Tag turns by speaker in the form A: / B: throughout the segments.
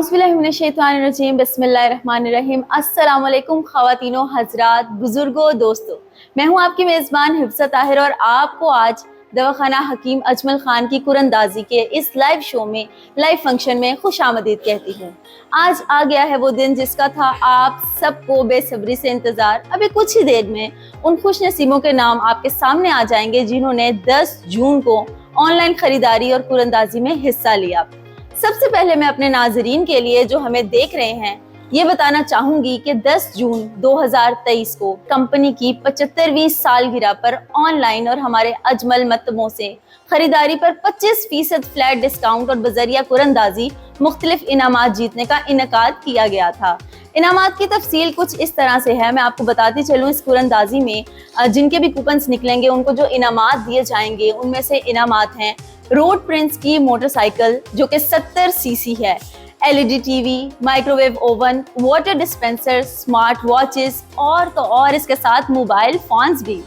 A: औज़ुबिल्लाहिमिनश्शैतानिर्रजीम बिस्मिल्लाहिर्रहमानिर्रहीम। अस्सलाम वालेकुम ख़वातीनो, हज़रात, बुज़ुर्गो, दोस्तों। मैं हूँ आपकी मेज़बान हिफ्सा ताहिर और आपको आज दवाखाना हकीम अजमल ख़ान की कुरंदाजी के इस लाइव शो में, लाइव फंक्शन में खुशामदीद कहती हूँ। आज आ गया है वो दिन जिसका था आप सबको बेसब्री से इंतज़ार। अभी कुछ ही देर में उन खुश नसीबों के नाम आपके सामने आ जाएंगे जिन्होंने 10 जून को ऑनलाइन खरीदारी और कुरंदाजी में हिस्सा लिया। सबसे पहले मैं अपने नाजरीन के लिए जो हमें देख रहे हैं ये बताना चाहूंगी कि 10 जून 2023 को कंपनी की 75वीं सालगिरह पर ऑनलाइन और हमारे अजमल मतबों से खरीदारी पर 25% फ्लैट डिस्काउंट और बजरिया कुरंदाजी मुख्तलिफ इनामात जीतने का इनकाद किया गया था। इनामात की तफसील कुछ इस तरह से है, मैं आपको बताती चलूँ। इस कुरंदाजी में जिनके भी कूपन्स निकलेंगे उनको जो इनामात दिए जाएंगे उनमें से इनामात हैं रोड प्रिंस की मोटरसाइकिल जो कि 70 सीसी है, LED TV, microwave oven, water dispenser, smart watches और तो और इसके साथ मोबाइल फोन्स भी।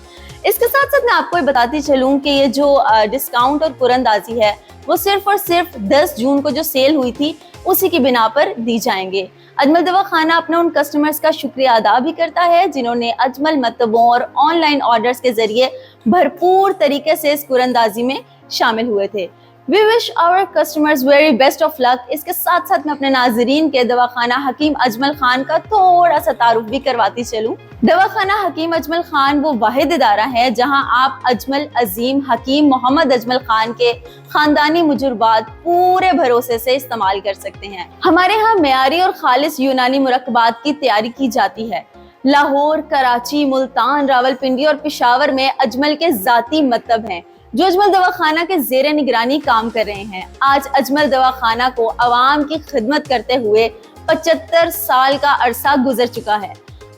A: इसके साथ साथ मैं आपको ये बताती चलूँ कि ये जो डिस्काउंट और कुरंदाजी है वो सिर्फ और सिर्फ 10 जून को जो सेल हुई थी उसी की बिना पर दी जाएंगे। अजमल दवाखाना अपने उन कस्टमर्स का शुक्रिया अदा भी करता है जिन्होंने अजमल मतबों और ऑनलाइन ऑर्डर्स के जरिए भरपूर तरीके से इस कुरंदाजी में शामिल हुए थे। We wish our customers very best of luck। इसके साथ साथ मैं अपने नाजरीन के दवाखाना हकीम अजमल खान का थोड़ा सा तारुफ भी करवाती चलूं। दवाखाना हकीम अजमल खान वो वाहिद इदारा है जहां आप अजमल अजीम हकीम मोहम्मद अजमल खान के खानदानी मुजुर्बात पूरे भरोसे से इस्तेमाल कर सकते हैं। हमारे यहाँ मेयारी और खालिस यूनानी मुरक्कबात की तैयारी की जाती है। लाहौर, कराची, मुल्तान, रावलपिंडी और पेशावर में अजमल के जाती मतब हैं जो अजमल दवाखाना के ज़ेरे निगरानी काम कर रहे हैं। आज अजमल दवाखाना को अवाम की खिदमत करते हुए 75 साल का अरसा गुजर चुका है।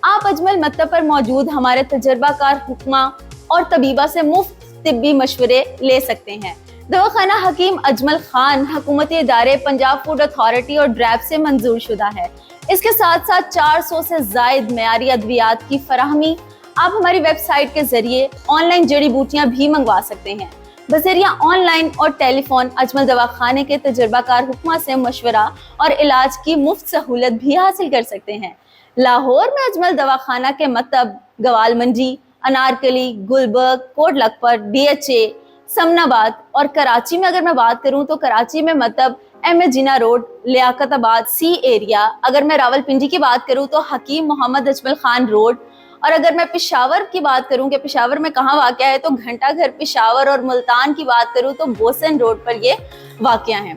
A: आप अजमल मतब पर मौजूद हमारे तजर्बाकार हुक्मा और तबीबा से मुफ्त तिब्बी मशवरे ले सकते हैं। दवाखाना हकीम अजमल खान हुकूमती इदारे पंजाब फूड अथॉरिटी और ड्रैब से मंजूर शुदा है। इसके साथ साथ 400 से जायद मेयारी अद्वियात की फराहमी आप हमारी वेबसाइट के जरिए ऑनलाइन जड़ी बूटियां भी मंगवा सकते हैं। बजरिया ऑनलाइन और टेलीफोन अजमल दवाखाने के तजर्बाकार हुक्मा से मशवरा और इलाज की मुफ्त सहूलत भी हासिल कर सकते हैं। लाहौर में अजमल दवाखाना के मतब गवाल मंडी, अनारकली, गुलबर्ग, कोट लखपत, DHA, समनाबाद और कराची में अगर मैं बात करूं तो कराची में मतलब M A Jinnah road, Liaquatabad, C area. अगर मैं रावलपिंडी की बात करूं तो हकीम मोहम्मद अजमल खान रोड। और अगर मैं पेशावर की बात करूं कि पेशावर में कहाँ वाक़या है तो घंटा घर पेशावर। और मुल्तान की बात करूं तो बोसन रोड पर ये वाक़या है।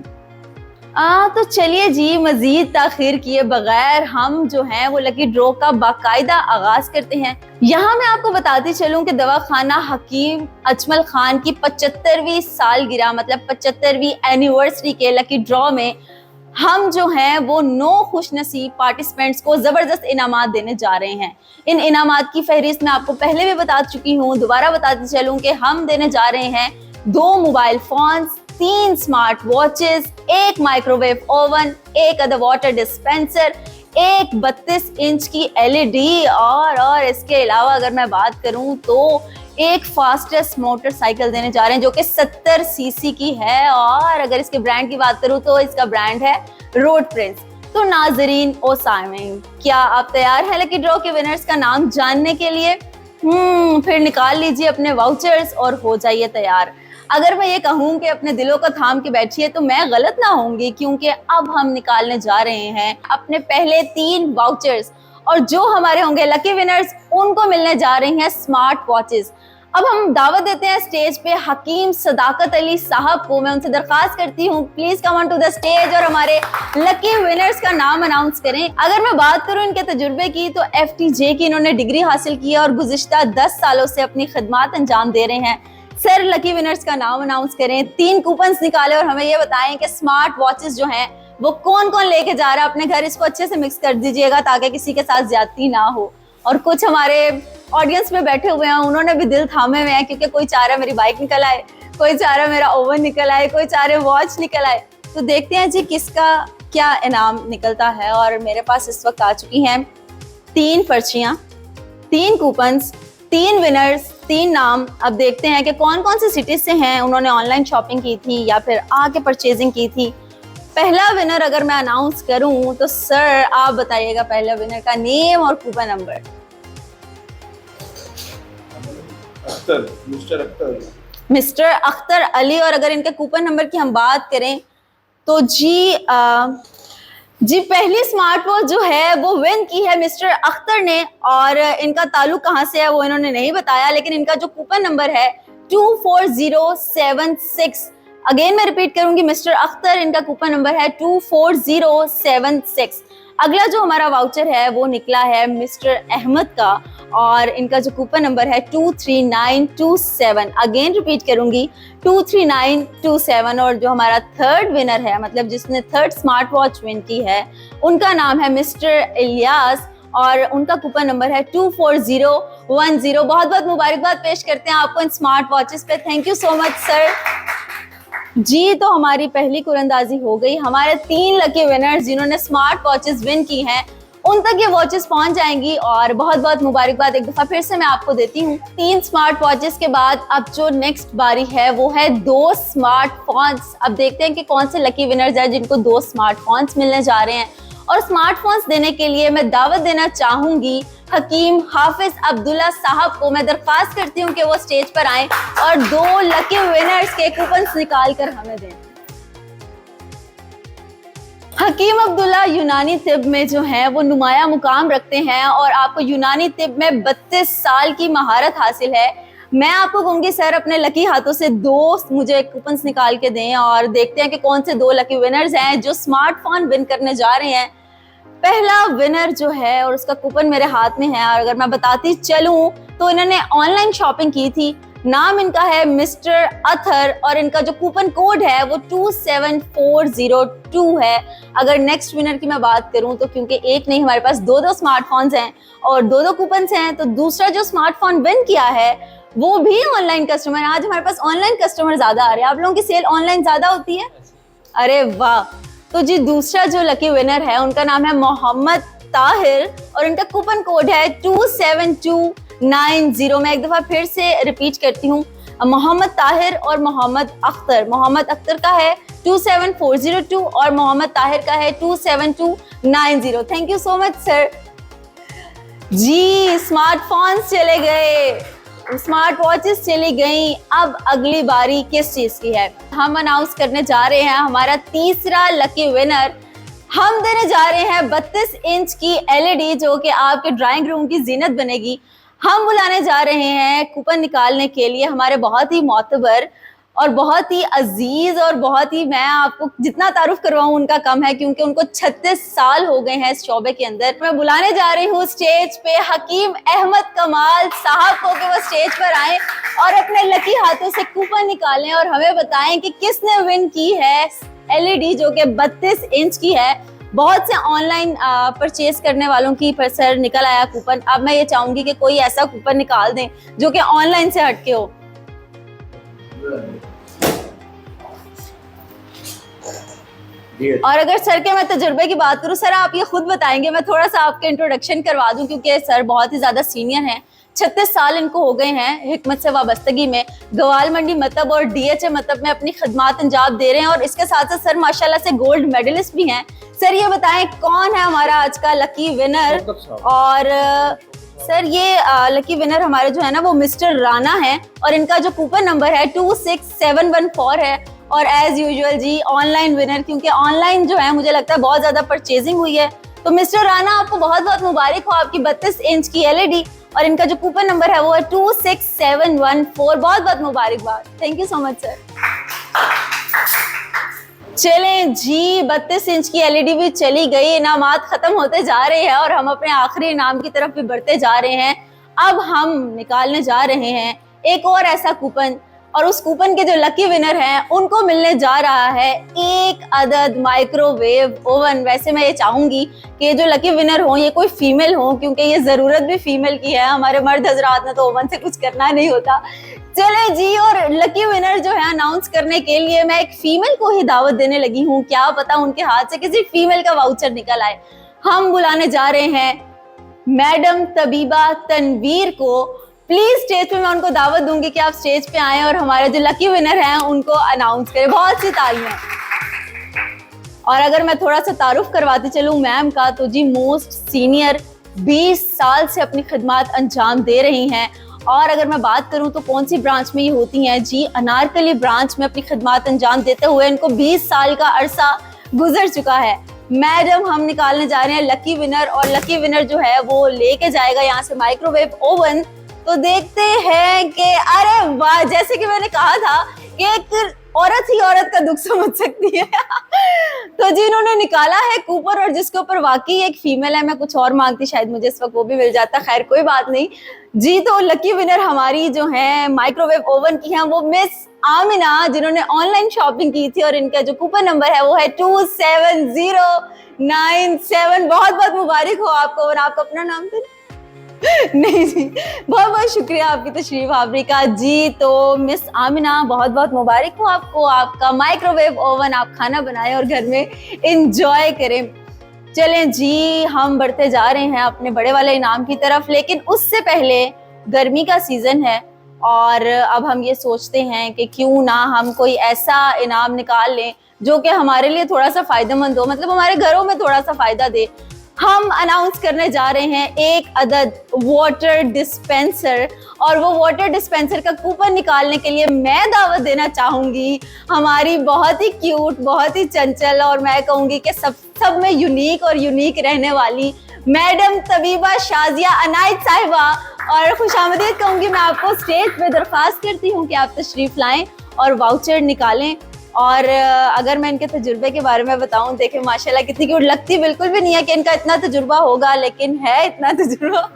A: तो चलिए जी, मजीद ताखीर किए बगैर हम जो हैं वो लकी ड्रॉ का बाकायदा आगाज करते हैं। यहाँ मैं आपको बताती चलूं कि दवाखाना हकीम अजमल खान की 75वीं सालगिरह मतलब 75वीं एनिवर्सरी के लकी ड्रॉ में हम जो हैं वो 9 खुश नसीब पार्टिसिपेंट्स को जबरदस्त इनामात देने जा रहे हैं। इन इनामात की फहरिस्त मैं आपको पहले भी बता चुकी हूँ, दोबारा बताती चलूं कि हम देने जा रहे हैं 2 mobile phones, 3 smart watches, 1 microwave oven, 1 other water dispenser, 1 32 inch की LED और इसके अलावा अगर मैं बात करूं तो एक फास्टेस्ट मोटरसाइकिल देने जा रहे हैं जो कि 70 सीसी की है। और अगर इसके ब्रांड की बात करूं तो इसका ब्रांड है रोड प्रिंस। तो नाजरीन ओ सामीन, क्या आप तैयार हैं लकी ड्रॉ के विनर्स का नाम जानने के लिए? फिर निकाल लीजिए अपने वाउचर्स और हो जाइए तैयार। अगर मैं ये कहूँ कि अपने दिलों को थाम के बैठिए तो मैं गलत ना होंगी, क्योंकि अब हम निकालने जा रहे हैं अपने पहले 3 वाउचर्स और जो हमारे होंगे लकी विनर्स उनको मिलने जा रही हैं स्मार्ट वॉचेस। अब हम दावत देते हैं स्टेज पे हकीम सदाकत अली साहब को। मैं उनसे दरखास्त करती हूँ please come on to the stage और हमारे लकी विनर्स का नाम अनाउंस करें। अगर मैं बात करूँ इनके तजुर्बे की तो FTJ की इन्होंने डिग्री हासिल की है और गुज़िश्ता 10 सालों से अपनी खिदमत अंजाम दे रहे हैं। सर लकी विनर्स का नाम अनाउंस करें, 3 कूपन्स निकाले और हमें ये बताएं कि स्मार्ट वॉचेस जो हैं वो कौन कौन लेके जा रहा है अपने घर। इसको अच्छे से मिक्स कर दीजिएगा ताकि किसी के साथ ज्यादती ना हो। और कुछ हमारे ऑडियंस में बैठे हुए हैं उन्होंने भी दिल थामे हुए हैं, क्योंकि कोई चाह रहा है मेरी बाइक निकल आए, कोई चाह रहा है मेरा ओवन निकल आए, कोई चाह रहा है वॉच निकल आए। तो देखते हैं जी किसका क्या इनाम निकलता है। और मेरे पास इस वक्त आ चुकी हैं 3 पर्चियाँ, 3 कूपन्स, 3 विनर्स, 3 नाम। अब देखते हैं कि कौन कौन सी सिटीज से हैं, उन्होंने ऑनलाइन शॉपिंग की थी या फिर आके परचेजिंग की थी। पहला विनर अगर मैं अनाउंस करूं तो सर आप बताइएगा पहला विनर का नेम और coupon number.
B: Akhtar, mister Akhtar.
A: Mister Akhtar Ali. और अगर इनके कूपन नंबर की हम बात करें तो जी पहली स्मार्ट वॉच जो है वो विन की है मिस्टर अख्तर ने। और इनका ताल्लुक कहाँ से है वो इन्होंने नहीं बताया, लेकिन इनका जो कूपन नंबर है 24076। अगेन मैं रिपीट करूंगी, मिस्टर अख्तर, इनका कूपन नंबर है 24076। अगला जो हमारा वाउचर है वो निकला है मिस्टर अहमद का और इनका जो कूपन नंबर है 23927। अगेन रिपीट करूंगी 23927। और जो हमारा थर्ड विनर है, मतलब जिसने थर्ड स्मार्ट वॉच विन की है, उनका नाम है मिस्टर इलियास और उनका कूपन नंबर है 24010। बहुत बहुत मुबारकबाद पेश करते हैं आपको इन स्मार्ट वॉचेस पे। Thank you so much sir. जी तो हमारी पहली कुरंदाजी हो गई। हमारे 3 लकी विनर्स जिन्होंने स्मार्ट वॉचेस विन की हैं उन तक ये वॉचेस पहुंच जाएंगी और बहुत बहुत मुबारकबाद एक दफा फिर से मैं आपको देती हूँ। 3 स्मार्ट वॉचेस के बाद अब जो नेक्स्ट बारी है वो है 2 स्मार्टफोन्स। अब देखते हैं कि कौन से लकी विनर्स हैं जिनको 2 स्मार्टफोन्स मिलने जा रहे हैं। और स्मार्टफोन्स देने के लिए मैं दावत देना चाहूंगी हकीम हाफिज अब्दुल्ला साहब को। मैं दरख्वास्त करती हूँ कि वो स्टेज पर आए और 2 लकी विनर्स के कूपन्स निकाल कर हमें दें। हकीम अब्दुल्ला यूनानी तिब में जो है वो नुमाया मुकाम रखते हैं और आपको यूनानी तिब में 32 साल की महारत हासिल है। मैं आपको कहूंगी सर अपने लकी हाथों से 2 मुझे कूपन्स निकाल के दें और देखते हैं कि कौन से 2 लकी विनर्स हैं जो स्मार्टफोन विन करने जा रहे हैं। पहला विनर जो है और उसका कूपन मेरे हाथ में है और अगर मैं बताती चलूं तो इन्होंने ऑनलाइन शॉपिंग की थी। नाम इनका है मिस्टर अथर और इनका जो कूपन कोड है वो 27402 है। अगर नेक्स्ट विनर की मैं बात करूं तो क्योंकि एक नहीं हमारे पास 2 स्मार्टफोन्स हैं और 2 कूपन्स हैं, तो दूसरा जो स्मार्टफोन विन किया है वो भी ऑनलाइन कस्टमर है। आज हमारे पास ऑनलाइन कस्टमर ज्यादा आ रहे हैं। आप लोगों की सेल ऑनलाइन ज्यादा होती है? अरे वाह। तो जी दूसरा जो लकी विनर है उनका नाम है मोहम्मद ताहिर और इनका कूपन कोड है 27290। मैं एक दफा फिर से रिपीट करती हूँ, मोहम्मद ताहिर और मोहम्मद अख्तर। मोहम्मद अख्तर का है 27402 और मोहम्मद ताहिर का है 27290। Thank you so much sir. जी स्मार्टफोन्स चले गए, स्मार्ट वॉचेस चली गई। अब अगली बारी किस चीज की है? हम अनाउंस करने जा रहे हैं हमारा तीसरा लकी विनर। हम देने जा रहे हैं 32 इंच की एलईडी जो कि आपके ड्राइंग रूम की जीनत बनेगी। हम बुलाने जा रहे हैं कूपन निकालने के लिए हमारे बहुत ही मोतबर और बहुत ही अजीज और बहुत ही, मैं आपको जितना तारुफ करवाऊं उनका कम है क्योंकि उनको 36 साल हो गए हैं इस शोबे के अंदर। मैं बुलाने जा रही हूँ स्टेज पे हकीम अहमद कमाल साहब को कि वो स्टेज पर आए और अपने लकी हाथों से कूपन निकालें और हमें बताएं कि किसने विन की है एलईडी जो कि 32 इंच की है। बहुत से ऑनलाइन परचेज करने वालों की पर सर निकल आया कूपन। अब मैं ये चाहूंगी कि कोई ऐसा कूपन निकाल दें जो कि ऑनलाइन से हटके हो। और अगर सर के मैं तजुर्बे की बात करूं, सर आप ये खुद बताएंगे, मैं थोड़ा सा आपके इंट्रोडक्शन करवा दूं क्योंकि सर बहुत ही ज्यादा सीनियर हैं। 36 साल इनको हो गए हैं हिकमत से वाबस्तगी में। गवाल मंडी मतब और डीएचए मतब में अपनी खिदमात अंजाम दे रहे हैं और इसके साथ साथ सर माशाल्लाह से गोल्ड मेडलिस्ट भी हैं। सर ये बताएं कौन है हमारा आज का लकी विनर? और सर ये लकी विनर हमारे जो है ना वो मिस्टर राना है और इनका जो कूपन नंबर है 26714 है। और एज यूजुअल जी ऑनलाइन विनर, क्योंकि ऑनलाइन जो है मुझे लगता है बहुत ज्यादा परचेजिंग हुई है। तो मिस्टर राना आपको बहुत बहुत मुबारक हो आपकी 32 इंच की एलईडी और इनका जो कूपन नंबर है वो है 26714। बहुत बहुत मुबारकबाद। Thank you so much sir. चलें जी 32 इंच की एलईडी भी चली गई, इनामात खत्म होते जा रहे हैं और हम अपने आखिरी इनाम की तरफ भी बढ़ते जा रहे हैं। अब हम निकालने जा रहे हैं एक और ऐसा कूपन और उस कूपन के जो लकी विनर हैं उनको मिलने जा रहा है 1 अदद माइक्रोवेव ओवन। वैसे मैं ये चाहूंगी कि ये जो लकी विनर हो ये कोई फीमेल हो क्योंकि ये जरूरत भी फीमेल की है। हमारे मर्द हजरात ने तो ओवन से कुछ करना नहीं होता। चले जी, और लकी विनर जो है अनाउंस करने के लिए मैं एक फीमेल को ही दावत देने लगी हूँ। क्या पता उनके हाथ से किसी फीमेल का वाउचर निकल आए। हम बुलाने जा रहे हैं मैडम तबीबा तनवीर को। प्लीज स्टेज पे मैं उनको दावत दूंगी कि आप स्टेज पे आएं और हमारे जो लकी विनर हैं उनको अनाउंस करें। बहुत सी तालियां। और अगर मैं थोड़ा सा तारुफ करवाती चलूँ मैम का, तो जी मोस्ट सीनियर 20 साल से अपनी खिदमत अंजाम दे रही हैं। और अगर मैं बात करूं तो कौन सी ब्रांच में ये होती हैं जी, अनारकली ब्रांच में अपनी खिदमत अंजाम देते हुए इनको 20 साल का अरसा गुजर चुका है। मैडम हम निकालने जा रहे हैं लकी विनर, और लकी विनर जो है वो लेके जाएगा यहाँ से माइक्रोवेव ओवन। तो देखते हैं कि अरे वाह, जैसे कि मैंने कहा था कि एक औरत ही औरत का दुख समझ सकती है। तो जी इन्होंने निकाला है कूपन, और जिसके ऊपर वाकई एक फीमेल है। मैं कुछ और मांगती, शायद मुझे इस वक्त वो भी मिल जाता, खैर कोई बात नहीं जी। तो लकी विनर हमारी जो है माइक्रोवेव ओवन की हैं वो मिस आमिना, जिन्होंने ऑनलाइन शॉपिंग की थी, और इनका जो कूपन नंबर है वो है 27097। बहुत बहुत मुबारक हो आपको। और आपका अपना नाम तो नहीं जी, बहुत बहुत शुक्रिया आपकी तशरीफ आवरी का जी। तो मिस आमिना बहुत बहुत मुबारक हो आपको, आपका माइक्रोवेव ओवन, आप खाना बनाएं और घर में इंजॉय करें। चलें जी, हम बढ़ते जा रहे हैं अपने बड़े वाले इनाम की तरफ, लेकिन उससे पहले गर्मी का सीजन है और अब हम ये सोचते हैं कि क्यों ना हम कोई ऐसा इनाम निकाल लें जो कि हमारे लिए थोड़ा सा फायदेमंद हो, मतलब हमारे घरों में थोड़ा सा फायदा दे। हम अनाउंस करने जा रहे हैं एक अदद वाटर डिस्पेंसर, और वो वाटर डिस्पेंसर का कूपन निकालने के लिए मैं दावत देना चाहूंगी हमारी बहुत ही क्यूट, बहुत ही चंचल, और मैं कहूंगी कि सब में यूनिक और यूनिक रहने वाली मैडम तबीबा शाजिया अनायत साहिबा। और खुशामदीद कहूंगी मैं आपको, स्टेज पे दरख्वास्त करती हूँ कि आप तशरीफ लाएं और वाउचर निकालें। और अगर मैं इनके तजुर्बे के बारे में बताऊं, देखें माशाल्लाह कितनी क्यूट लगती, बिल्कुल भी नहीं है कि इनका इतना तजुर्बा होगा, लेकिन है इतना तजुर्बा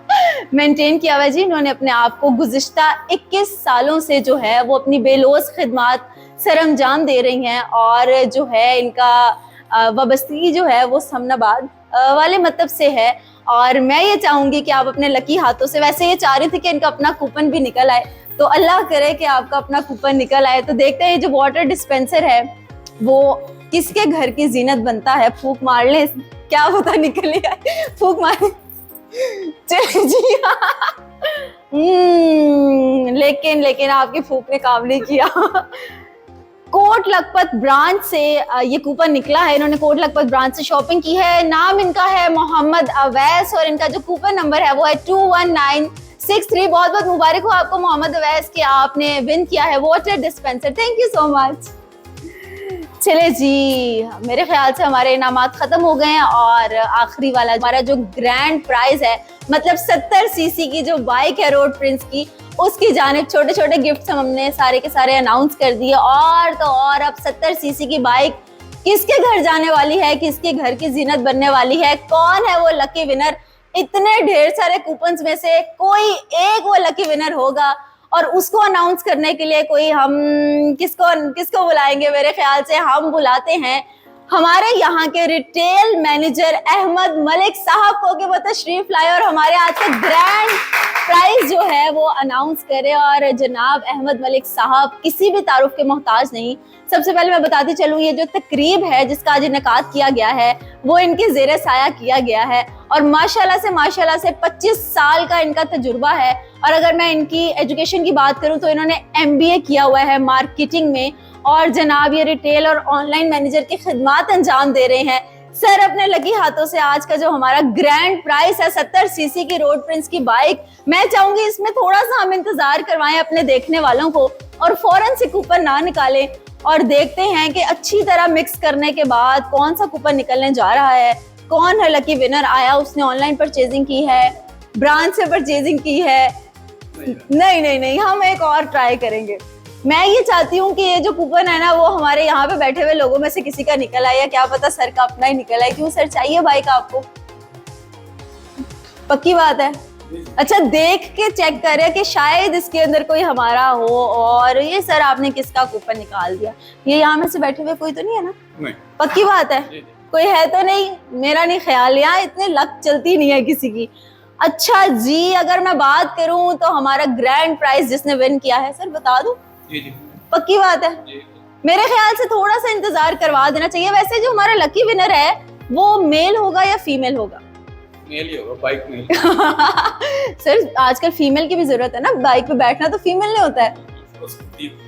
A: मेंटेन किया हुआ जी। इन्होंने अपने आप को गुज़िश्ता 21 सालों से जो है वो अपनी बेलोस खिदमत सरअंजाम दे रही हैं, और जो है इनका वाबस्तगी जो है वो समनाबाद वाले मतलब से है। और मैं ये चाहूंगी कि आप अपने लकी हाथों से, वैसे ये चाह रही थी कि इनका अपना कूपन भी निकल आए, तो अल्लाह करे कि आपका अपना कूपन निकल आए। तो देखते हैं जो वाटर डिस्पेंसर है वो किसके घर की जीनत बनता है। फूक मार ले, क्या पता निकल ही आए, फूक मार। चलिए जी लेकिन आपकी फूक ने काम नहीं किया। कोट लखपत ब्रांच से ये कूपन निकला है। इन्होंने कोट लखपत ब्रांच से शॉपिंग की है। नाम इनका है मोहम्मद अवैस, और इनका जो कूपन नंबर है वो है 21963। बहुत बहुत मुबारक हो आपको मोहम्मद अवैस कि आपने विन किया है water dispenser. Thank you so much. चले जी, मेरे ख्याल से हमारे इनामात खत्म हो गए हैं, और आखिरी वाला हमारा जो ग्रैंड प्राइज है, मतलब 70 सीसी की जो बाइक है रोड प्रिंस की, उसकी जानिब छोटे छोटे गिफ्ट्स हमने सारे के सारे अनाउंस कर दिए। और तो और अब 70 सीसी की बाइक किसके घर जाने वाली है, किसके घर की जीनत बनने वाली है, कौन है वो लकी विनर। इतने ढेर सारे कूपन्स में से कोई एक वो लकी विनर होगा, और उसको अनाउंस करने के लिए कोई हम किसको बुलाएंगे। मेरे ख्याल से हम बुलाते हैं हमारे यहाँ के रिटेल मैनेजर अहमद मलिक साहब को कि वो तशरीफ लाए और हमारे आज का ग्रैंड प्राइज जो है वो अनाउंस करे। और जनाब अहमद मलिक साहब किसी भी तारुफ के मोहताज नहीं। सबसे पहले मैं बताती चलूँ, ये जो तकरीब है जिसका आज इनेकाद किया गया है वो इनके ज़ेरे साया किया गया है, और माशाल्लाह से 25 साल का इनका तजुर्बा है। और अगर मैं इनकी एजुकेशन की बात करूँ तो इन्होंने MBA किया हुआ है मार्केटिंग में, और जनाब ये रिटेल और ऑनलाइन मैनेजर की खिदमत अंजाम दे रहे हैं। सर अपने लकी हाथों से आज का जो हमारा ग्रैंड प्राइस है 70 सीसी की रोड प्रिंस की बाइक, मैं चाहूंगी इसमें थोड़ा सा हम इंतजार करवाएं अपने देखने वालों को, और फौरन से कूपन ना निकालें, और देखते हैं कि अच्छी तरह मिक्स करने के बाद कौन सा कूपन निकलने जा रहा है, कौन है लकी विनर आया, उसने ऑनलाइन परचेजिंग की है, ब्रांच से परचेजिंग की है। नहीं, हम एक और ट्राई करेंगे। मैं ये चाहती हूँ कि ये जो कूपन है ना वो हमारे यहाँ पे बैठे हुए लोगों में से किसी का निकल आए, या क्या पता सर का अपना ही निकल आए। क्यों सर, चाहिए बाइक आपको? पक्की बात है? अच्छा, देख के चेक करें कि शायद इसके अंदर कोई हमारा हो। और ये सर आपने किसका कूपन निकाल दिया? ये यहाँ में से बैठे हुए कोई तो नहीं है ना? नहीं। पक्की बात है? कोई है तो नहीं? मेरा नहीं ख्याल, यहाँ इतने लक चलती नहीं है किसी की। अच्छा जी, अगर मैं बात करूं तो हमारा ग्रैंड प्राइज जिसने विन किया है, सर बता दूं? जी। पक्की बात है? मेरे ख्याल से थोड़ा सा इंतजार करवा देना चाहिए। वैसे जो हमारा लकी विनर है वो मेल होगा या फीमेल होगा?
B: मेल ही होगा, बाइक मेल।
A: सर आजकल फीमेल की भी जरूरत है ना, बाइक पे बैठना तो फीमेल नहीं होता है।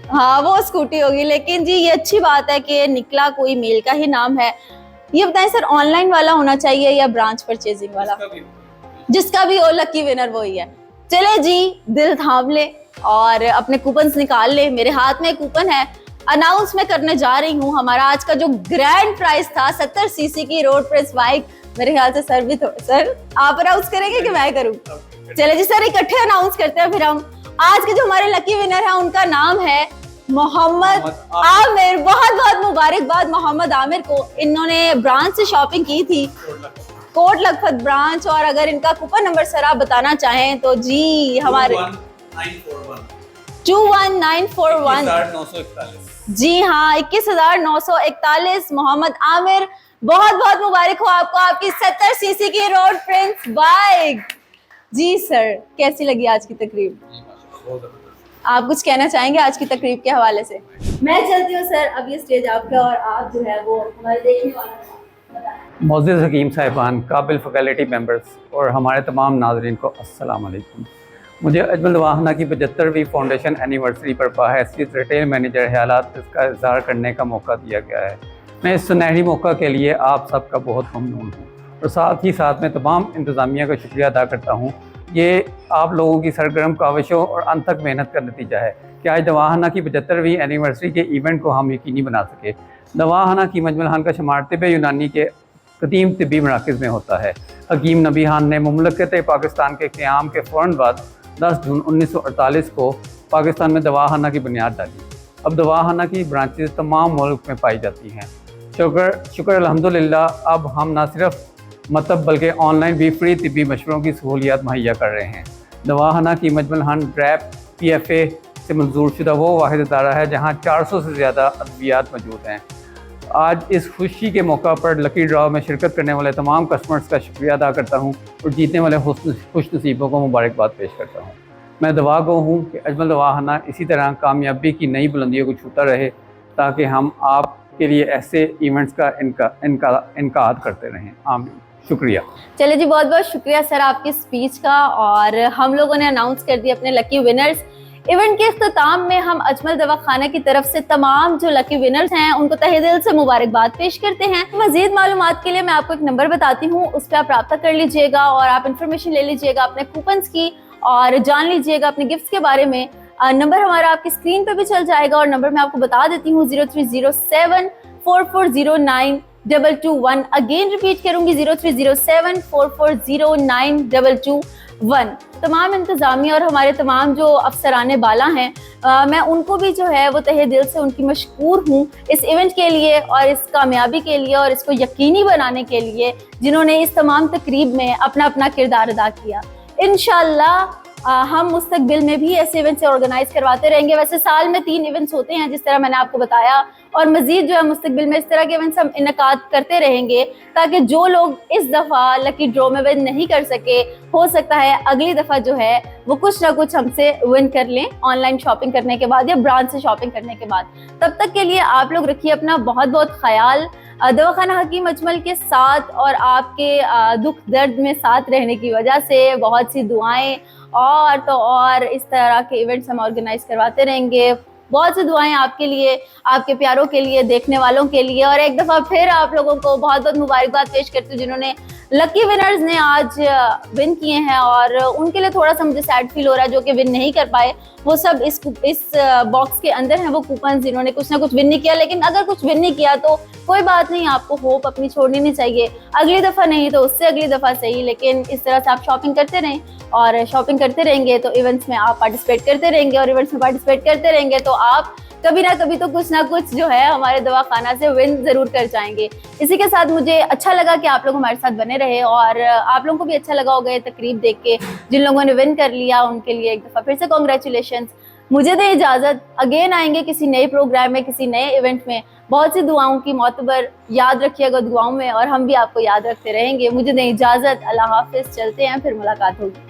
A: हाँ वो स्कूटी होगी। लेकिन जी ये अच्छी बात है कि निकला कोई मेल का ही नाम है। ये बताएं सर, ऑनलाइन वाला होना चाहिए या ब्रांच परचेजिंग वाला?
B: इसका भी
A: जिसका भी हो, लकी विनर वही है। चले जी, दिल थाम ले और अपने कूपन्स निकाल ले। मेरे हाथ में कूपन है, अनाउंस मैं करने जा रही हूँ। हमारा आज का जो ग्रैंड प्राइस था 70 सीसी की रोड प्रेस बाइक, मेरे ख्याल से सर भी सर आप अनाउंस करेंगे कि मैं करूँ? चले जी सर, इकट्ठे अनाउंस करते हैं फिर हम। आज के जो हमारे लकी विनर है उनका नाम है मोहम्मद आमिर। बहुत बहुत मुबारकबाद मोहम्मद आमिर को। इन्होंने ब्रांच से शॉपिंग की थी, कोट लखपत ब्रांच। और अगर इनका कूपन नंबर सर आप बताना चाहें तो जी, हमारे 21941। जी हाँ, 21,941। मोहम्मद आमिर, बहुत बहुत मुबारक हो आपको आपकी 70 सीसी की रोड प्रिंस बाइक। जी सर, कैसी लगी आज की तकरीब? आप कुछ कहना चाहेंगे आज की तकरीब के हवाले से? मैं चलती हूँ सर, अब ये स्टेज आपका और आप जो है वो हमारे देखने वाले
C: मोअज़्ज़िज़ हकीम साहिबान, काबिल फैकल्टी मेंबर्स और हमारे तमाम नाज़रीन को अस्सलाम वालेकुम। मुझे अजमल दवाखाना की 75वीं फाउंडेशन एनिवर्सरी पर बाहैसियत रिटेल मैनेजर ख्यालात इसका इज़हार करने का मौका दिया गया है। मैं इस सुनहरी मौका के लिए आप सबका बहुत ममनून हूँ और साथ ही साथ में तमाम इंतज़ामिया का शुक्रिया अदा करता हूँ। ये आप लोगों की सरगर्म काविशों और अनथक मेहनत का नतीजा है कि आज दवाखाना की 75वीं एनिवर्सरी के इवेंट को हम यकीनी बना सके। दवाखाना की मजमल खान का शुमार तिब यूनानी के कदीम तिब्बी मराकज़ में होता है। हकीम नबी खान ने मुमलकत पाकिस्तान के क़याम के फ़ौरन बाद 10 जून 1948 को पाकिस्तान में दवाखाना की बुनियाद डाली। अब दवाखाना की ब्रांचेस तमाम मुल्क में पाई जाती हैं। शुक्र अल्हम्दुलिल्लाह, अब हम न सिर्फ बल्कि ऑनलाइन भी फ्री तिब्बी मशवरों की सहूलियात मुहैया कर रहे हैं। दवाखाना की मजमल खान ड्रैप PFA से मंजूर शुदा वो वाहिद अदारा है जहाँ 400 से ज़्यादा अद्वियात मौजूद हैं। आज इस खुशी के मौका पर लकी ड्रॉ में शिरकत करने वाले तमाम कस्टमर्स का शुक्रिया अदा करता हूँ और जीतने वाले खुश नसीबों को मुबारकबाद पेश करता हूँ। मैं दुआ गो हूँ कि अजमल दवाखाना इसी तरह कामयाबी की नई बुलंदियों को छूता रहे ताकि हम आपके लिए ऐसे इवेंट्स का इनकाद करते रहें। आमीन। शुक्रिया।
A: चले जी, बहुत बहुत शुक्रिया सर आपकी स्पीच का। और हम लोगों ने अनाउंस कर दिए अपने लकी विनर्स। इवेंट के इख्तिताम में हम अजमल दवाखाना की तरफ से तमाम जो लकी विनर्स हैं उनको तहे दिल से मुबारकबाद पेश करते हैं। मजीद मालूमात के लिए मैं आपको एक नंबर बताती हूँ, उस पर आप रब्ता कर लीजिएगा और आप इन्फॉर्मेशन ले लीजिएगा अपने कूपन्स की और जान लीजिएगा अपने गिफ्ट्स के बारे में। नंबर हमारा आपकी स्क्रीन पे भी चल जाएगा और नंबर मैं आपको बता देती हूँ 030744092221। अगेन रिपीट करूंगी 030744092221। तमाम इंतज़ामिया और हमारे तमाम जो अफसराने बाला हैं, मैं उनको भी जो है वो तहे दिल से उनकी मशकूर हूँ इस इवेंट के लिए और इस कामयाबी के लिए और इसको यकीनी बनाने के लिए जिन्होंने इस तमाम तकरीब में अपना अपना किरदार अदा किया। इंशाअल्लाह हम मुस्तकबिल में भी ऐसे इवेंट्स ऑर्गेनाइज करवाते रहेंगे। वैसे साल में 3 इवेंट्स होते हैं जिस तरह मैंने आपको बताया, और मजीद जो है मुस्तकबिल में इस तरह के इवेंट्स हम इनकाद करते रहेंगे ताकि जो लोग इस दफ़ा लकी ड्रॉ में विन नहीं कर सके, हो सकता है अगली दफ़ा जो है वो कुछ ना कुछ हमसे विन कर लें ऑनलाइन शॉपिंग करने के बाद या ब्रांच से शॉपिंग करने के बाद। तब तक के लिए आप लोग रखिए अपना बहुत बहुत ख्याल। दवाखाना हकीम अजमल के साथ और आपके दुख दर्द में साथ रहने की वजह से बहुत सी दुआएं और तो और इस तरह के इवेंट्स हम ऑर्गेनाइज करवाते रहेंगे। बहुत सी दुआएं आपके लिए, आपके प्यारों के लिए, देखने वालों के लिए। और एक दफ़ा फिर आप लोगों को बहुत बहुत मुबारकबाद पेश करती हूँ जिन्होंने लकी विनर्स ने आज विन किए हैं और उनके लिए थोड़ा सा मुझे सैड फील हो रहा है जो कि विन नहीं कर पाए। वो सब इस बॉक्स के अंदर हैं वो कूपन जिन्होंने कुछ ना कुछ विन नहीं किया। लेकिन अगर कुछ विन नहीं किया तो कोई बात नहीं, आपको होप अपनी छोड़नी नहीं चाहिए। अगली दफ़ा नहीं तो उससे अगली दफ़ा सही, लेकिन इस तरह से आप शॉपिंग करते रहें और शॉपिंग करते रहेंगे तो इवेंट्स में आप पार्टिसिपेट करते रहेंगे और इवेंट्स में पार्टिसिपेट करते रहेंगे तो आप कभी ना कभी तो कुछ ना कुछ जो है हमारे दवाखाना से विन जरूर कर जाएंगे। इसी के साथ मुझे अच्छा लगा कि आप लोग हमारे साथ बने रहे और आप लोगों को भी अच्छा लगा होगा ये तकरीब देख के। जिन लोगों ने विन कर लिया उनके लिए एक दफ़ा फिर से कॉन्ग्रेचुलेशंस। मुझे दें इजाज़त, अगेन आएंगे किसी नए प्रोग्राम में, किसी नए इवेंट में। बहुत सी दुआओं की मोतबर याद रखिएगा दुआओं में और हम भी आपको याद रखते रहेंगे। मुझे दें इजाज़त, अल्लाह हाफिज़। चलते हैं, फिर मुलाकात होगी।